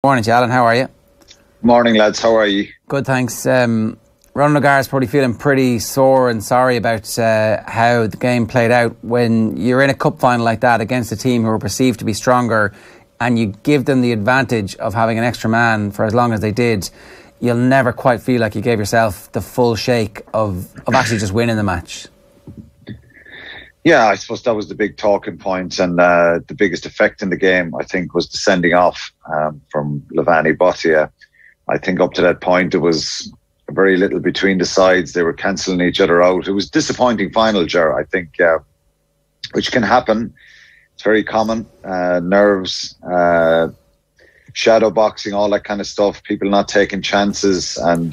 Morning, Alan. How are you? Morning, lads. How are you? Good, thanks. Ronald O'Gara's probably feeling pretty sore and sorry about how the game played out. When you're in a cup final like that against a team who are perceived to be stronger and you give them the advantage of having an extra man for as long as they did, you'll never quite feel like you gave yourself the full shake of actually just winning the match. Yeah, I suppose that was the big talking point, and the biggest effect in the game, I think, was the sending off from Levani Bottia. I think up to that point, it was very little between the sides. They were cancelling each other out. It was a disappointing final, Ger, I think, which can happen. It's very common. Nerves, shadow boxing, all that kind of stuff. People not taking chances, and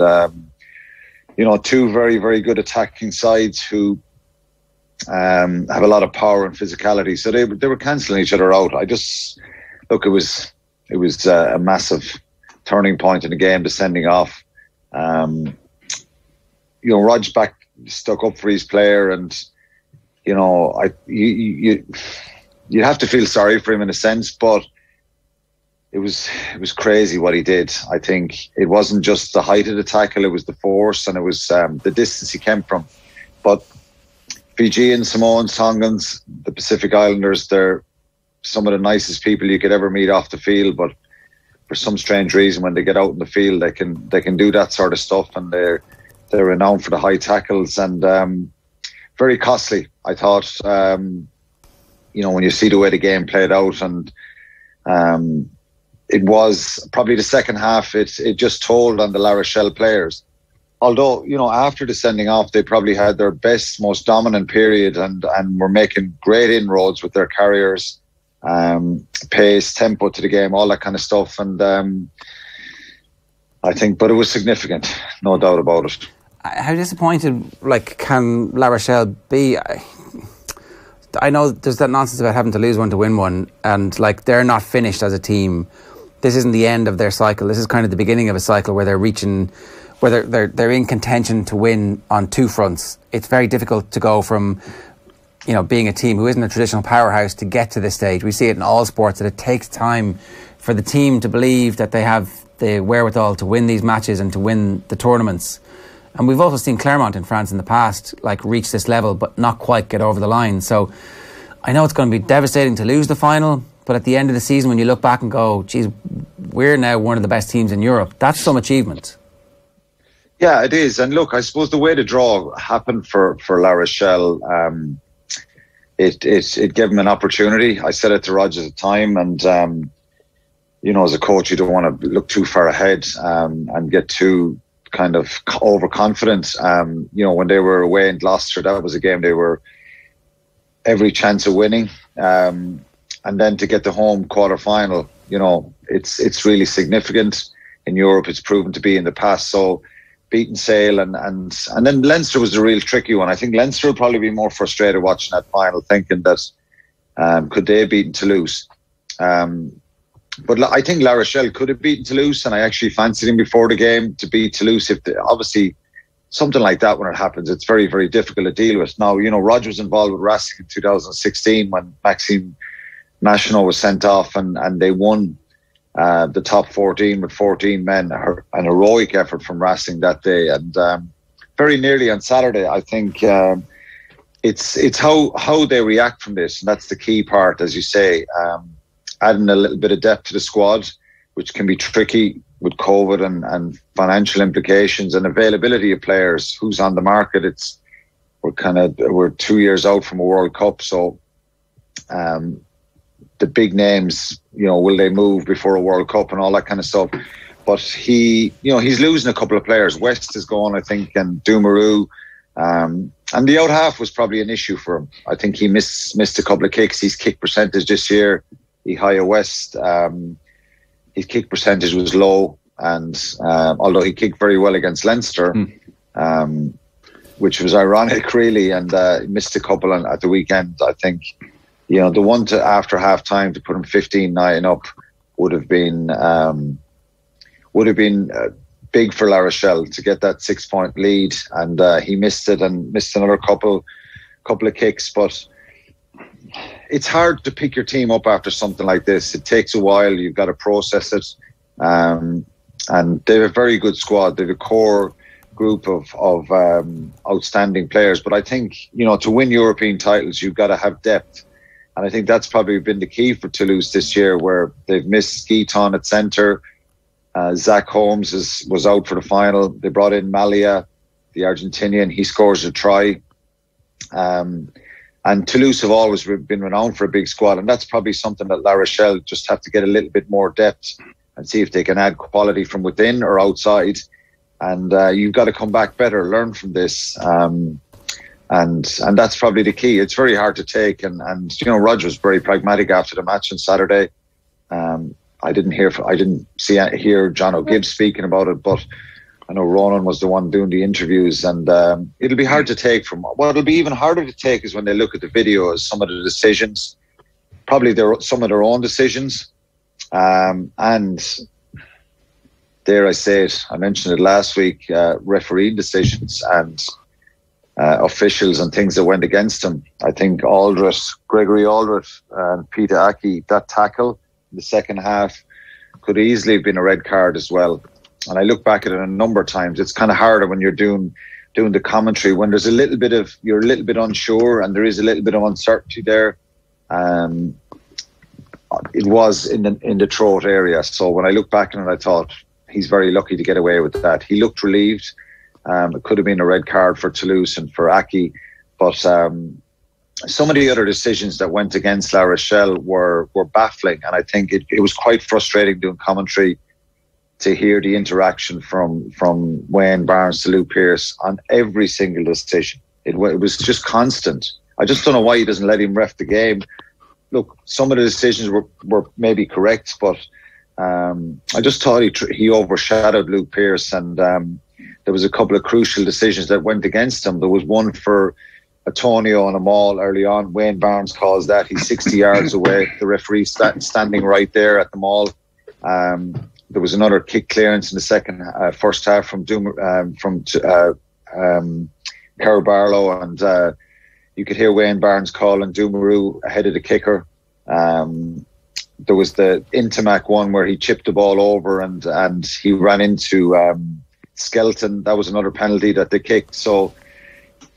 two very, very good attacking sides who have a lot of power and physicality. So they were cancelling each other out. It was a massive turning point in the game, the sending off. Rod's back stuck up for his player, and you have to feel sorry for him in a sense, but it was crazy what he did. I think it wasn't just the height of the tackle, it was the force, and it was the distance he came from. But Fijians, Samoans, Tongans, the Pacific Islanders, they're some of the nicest people you could ever meet off the field, but for some strange reason, when they get out in the field, they can do that sort of stuff, and they're renowned for the high tackles, and very costly, I thought. When you see the way the game played out, and it was probably the second half, it just told on the La Rochelle players. Although, after the sending off, they probably had their best, most dominant period, and were making great inroads with their carriers, pace, tempo to the game, all that kind of stuff. And I think, but it was significant, no doubt about it. How disappointed, can La Rochelle be? I know there's that nonsense about having to lose one to win one, and they're not finished as a team. This isn't the end of their cycle. This is kind of the beginning of a cycle where they're reaching, where they're in contention to win on two fronts. It's very difficult to go from, being a team who isn't a traditional powerhouse to get to this stage. We see it in all sports that it takes time for the team to believe that they have the wherewithal to win these matches and to win the tournaments. And we've also seen Clermont in France in the past, reach this level, but not quite get over the line. So I know it's going to be devastating to lose the final, but at the end of the season, when you look back and go, geez, we're now one of the best teams in Europe, that's some achievement. Yeah, it is. And look, I suppose the way the draw happened for La Rochelle, it gave them an opportunity. I said it to Roger at the time, and as a coach, you don't want to look too far ahead and get too kind of overconfident. When they were away in Gloucester, that was a game they were every chance of winning, and then to get the home quarter final, it's really significant in Europe. It's proven to be in the past. So beating Sale and then Leinster was the real tricky one. I think Leinster will probably be more frustrated watching that final, thinking that could they have beaten Toulouse. But I think La Rochelle could have beaten Toulouse, and I actually fancied him before the game to beat Toulouse. Obviously, something like that, when it happens, it's very, very difficult to deal with. Now, Roger was involved with Racing in 2016 when Maxime National was sent off, and they won the top 14 with 14 men. An heroic effort from Racing that day, and very nearly on Saturday. I think it's how they react from this, and that's the key part, as you say. Adding a little bit of depth to the squad, which can be tricky with COVID and financial implications and availability of players. Who's on the market? We're 2 years out from a World Cup, so the big names, will they move before a World Cup and all that kind of stuff? But he's losing a couple of players. West is gone, I think, and Dumaru. And the out half was probably an issue for him. I think he missed a couple of kicks. His kick percentage this year, Ihaya West, his kick percentage was low, and although he kicked very well against Leinster, which was ironic really, and he missed a couple at the weekend. I think the one to after half time to put him 15-9 up would have been big for La Rochelle to get that 6-point lead, and he missed it and missed another couple of kicks. But it's hard to pick your team up after something like this. It takes a while. You've got to process it. and they have a very good squad. They have a core group of outstanding players. But I think, to win European titles, you've got to have depth. And I think that's probably been the key for Toulouse this year, where they've missed Skeeton at centre. Zach Holmes was out for the final. They brought in Malia, the Argentinian. He scores a try. And Toulouse have always been renowned for a big squad. And that's probably something that La Rochelle just have to get a little bit more depth and see if they can add quality from within or outside. And you've got to come back better, learn from this. And that's probably the key. It's very hard to take. And Roger was very pragmatic after the match on Saturday. I didn't hear John O'Gibbs speaking about it, but I know Ronan was the one doing the interviews, and it'll be hard to take from. What it'll be even harder to take is when they look at the videos, some of the decisions, probably some of their own decisions, and dare I say it, I mentioned it last week, refereeing decisions and officials and things that went against them. I think Gregory Aldrich and Peter Aki, that tackle in the second half could easily have been a red card as well. And I look back at it a number of times. It's kind of harder when you're doing the commentary, when there's you're a little bit unsure and there is a little bit of uncertainty there. It was in the throat area. So when I look back on it, I thought he's very lucky to get away with that. He looked relieved. It could have been a red card for Toulouse and for Aki, but some of the other decisions that went against La Rochelle were baffling, and I think it was quite frustrating doing commentary to hear the interaction from Wayne Barnes to Lou Pearce on every single decision. It was just constant. I just don't know why he doesn't let him ref the game. Look, some of the decisions were maybe correct, but I just thought he overshadowed Lou Pearce, and there was a couple of crucial decisions that went against him. There was one for Antonio on a maul early on. Wayne Barnes calls that. He's 60 yards away. The referee standing right there at the maul. There was another kick clearance in the first half from Kerr Barlow, and you could hear Wayne Barnes calling Dumaru ahead of the kicker. There was the Intimac one where he chipped the ball over and he ran into Skelton. That was another penalty that they kicked. So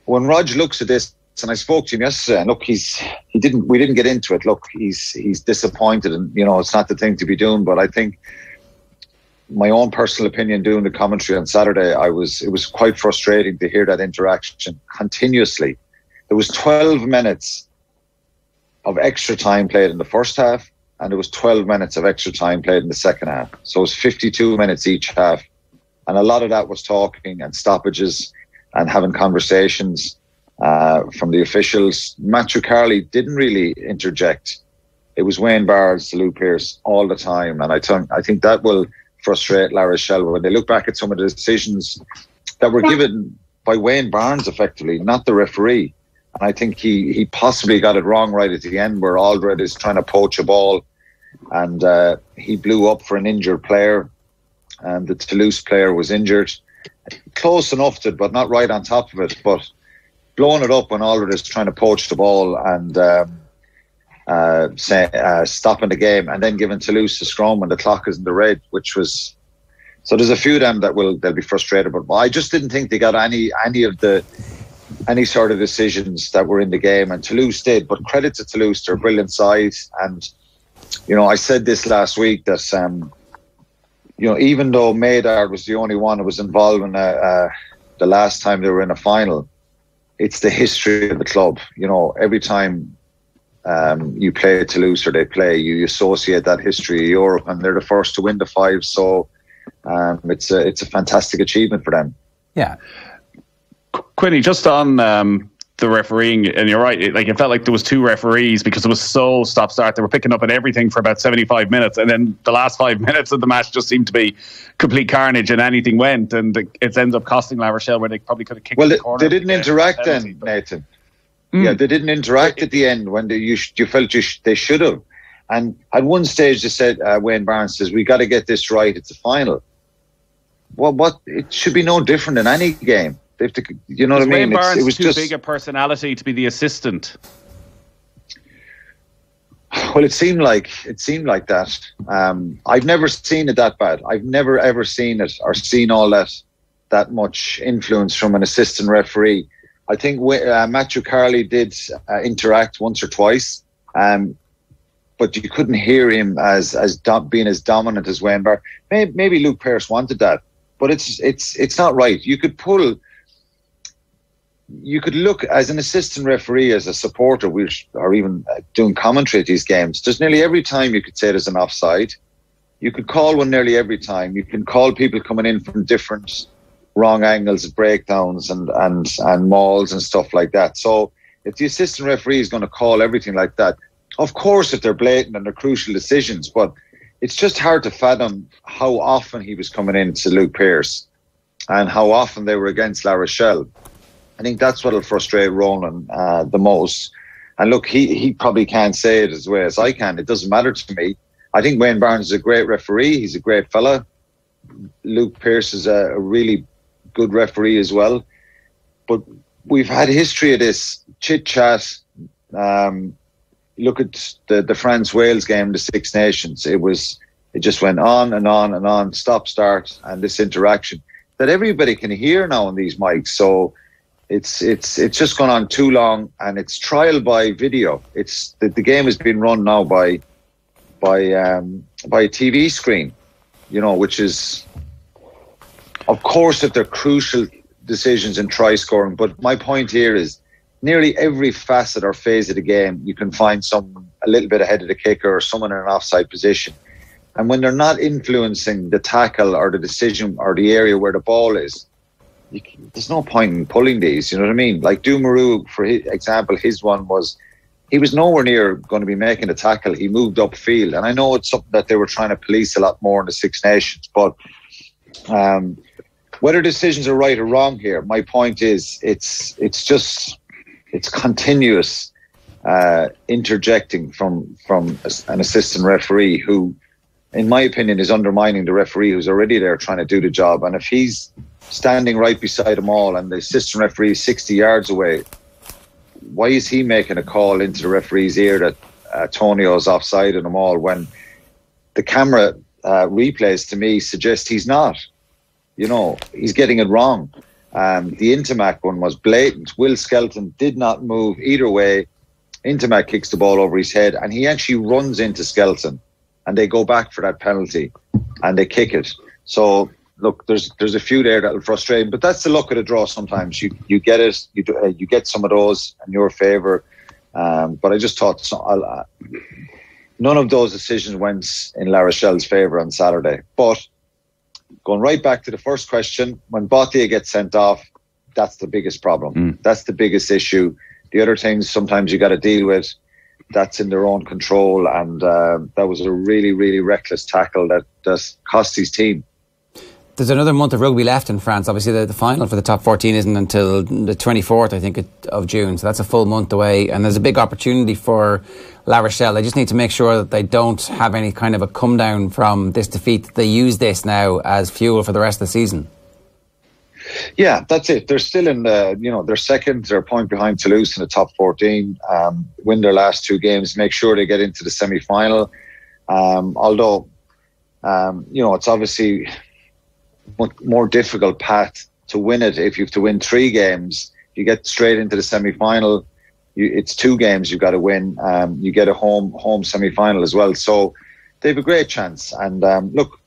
when Rog looks at this, and I spoke to him yesterday, and look, we didn't get into it. Look, he's disappointed, and it's not the thing to be doing. But I think my own personal opinion, doing the commentary on Saturday, it was quite frustrating to hear that interaction continuously. There was 12 minutes of extra time played in the first half, and there was 12 minutes of extra time played in the second half. So it was 52 minutes each half. And a lot of that was talking and stoppages and having conversations from the officials. Matthew Carley didn't really interject. It was Wayne Barnes to Lou Pearce all the time. And I think that will frustrate La Rochelle when they look back at some of the decisions that were given by Wayne Barnes, effectively, not the referee. And I think he possibly got it wrong right at the end, where Aldred is trying to poach a ball and he blew up for an injured player. And the Toulouse player was injured. Close enough to it, but not right on top of it. But blowing it up when Aldred is trying to poach the ball and stopping the game, and then giving Toulouse the scrum when the clock is in the red, which was... So there's a few of them that they'll be frustrated. But I just didn't think they got any sort of decisions that were in the game, and Toulouse did. But credit to Toulouse, they're a brilliant side. And, I said this last week that... even though Maydard was the only one who was involved in the last time they were in a final, it's the history of the club. Every time you play Toulouse or they play, you associate that history of Europe, and they're the first to win the 5. So it's a fantastic achievement for them. Yeah. Quinny, just on the refereeing, and you're right, it felt like there was 2 referees because it was so stop-start. They were picking up on everything for about 75 minutes, and then the last 5 minutes of the match just seemed to be complete carnage, and anything went, and it ends up costing La Rochelle, where they probably could have kicked the corner. They didn't interact then, Nathan. Yeah, they didn't interact at the end when you felt they should have. And at one stage they said, Wayne Barnes says, we got to get this right, it's a final. Well, it should be no different in any game. They have to, you know what I mean? Wayne Barnes it was too big a personality to be the assistant. Well, it seemed like that. I've never seen it that bad. I've never ever seen it or seen all that much influence from an assistant referee. I think Matthew Carley did interact once or twice, but you couldn't hear him as being as dominant as Wayne Barnes. Maybe Luke Pearce wanted that, but it's not right. You could look as an assistant referee, as a supporter, or even doing commentary at these games. There's nearly every time you could say there's an offside. You could call one nearly every time. You can call people coming in from different wrong angles, breakdowns and mauls and stuff like that. So if the assistant referee is going to call everything like that, of course, if they're blatant and they're crucial decisions, but it's just hard to fathom how often he was coming in to Luke Pearce and how often they were against La Rochelle. I think that's what'll frustrate Ronan the most. And look, he probably can't say it as well as I can. It doesn't matter to me. I think Wayne Barnes is a great referee. He's a great fella. Luke Pearce is a really good referee as well. But we've had history of this chit-chat. Look at the France-Wales game, the Six Nations. It just went on and on and on, stop-start, and this interaction that everybody can hear now on these mics. So it's just gone on too long, and it's trial by video. It's the game has been run now by a TV screen, which is, of course, if they're crucial decisions in try scoring. But my point here is, nearly every facet or phase of the game, you can find someone a little bit ahead of the kicker or someone in an offside position. And when they're not influencing the tackle or the decision or the area where the ball is, there's no point in pulling these, you know what I mean? Like Dumaru, for example, his one was, he was nowhere near going to be making a tackle. He moved upfield. And I know it's something that they were trying to police a lot more in the Six Nations. But whether decisions are right or wrong here, my point is it's continuous interjecting from an assistant referee who, in my opinion, is undermining the referee who's already there trying to do the job. And if he's standing right beside them all and the assistant referee is 60 yards away, why is he making a call into the referee's ear that Tonio's offside in them all, when the camera replays to me suggest he's not? He's getting it wrong. The Intermac one was blatant. Will Skelton did not move either way. Intermac kicks the ball over his head and he actually runs into Skelton, and they go back for that penalty and they kick it. So look, there's a few there that'll frustrate him, but that's the luck of the draw. Sometimes you get it, you get some of those in your favour. But I just thought none of those decisions went in La Rochelle's favour on Saturday. But going right back to the first question, when Bottier gets sent off, that's the biggest problem. That's the biggest issue. The other things sometimes you got to deal with, that's in their own control. And that was a really, really reckless tackle that cost his team. There's another month of rugby left in France. Obviously, the final for the top 14 isn't until the 24th, I think, of June. So that's a full month away. And there's a big opportunity for La Rochelle. They just need to make sure that they don't have any kind of a come down from this defeat. That they use this now as fuel for the rest of the season. Yeah, that's it. They're still in they're second. They're a point behind Toulouse in the top 14. Win their last two games, make sure they get into the semi-final. Although, it's obviously more difficult path to win it. If you have to win 3 games, you get straight into the semi-final. It's 2 games you've got to win. You get a home semi-final as well. So they have a great chance. And look,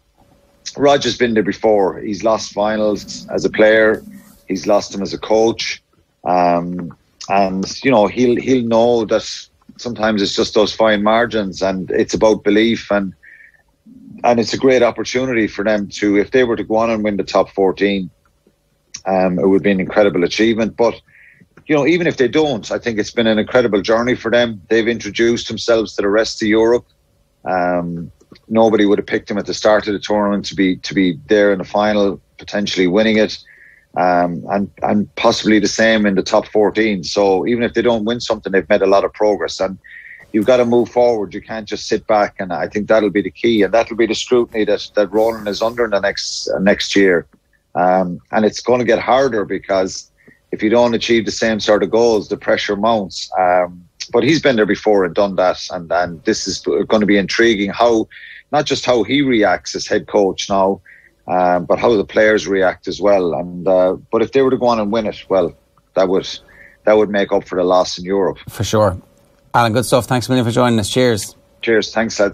Roger's been there before. He's lost finals as a player. He's lost them as a coach. And he'll know that sometimes it's just those fine margins, and it's about belief. And it's a great opportunity for them to, if they were to go on and win the top 14, it would be an incredible achievement. But, even if they don't, I think it's been an incredible journey for them. They've introduced themselves to the rest of Europe. Nobody would have picked them at the start of the tournament to be there in the final, potentially winning it, and possibly the same in the top 14. So even if they don't win something, they've made a lot of progress. And you've got to move forward. You can't just sit back, and I think that'll be the key, and that'll be the scrutiny that Ronan is under in the next year. And it's going to get harder, because if you don't achieve the same sort of goals, the pressure mounts. but he's been there before and done that, and this is going to be intriguing. Not just how he reacts as head coach now, but how the players react as well. And but if they were to go on and win it, well, that would make up for the loss in Europe for sure. Alan, good stuff. Thanks a million for joining us. Cheers. Cheers. Thanks, lads.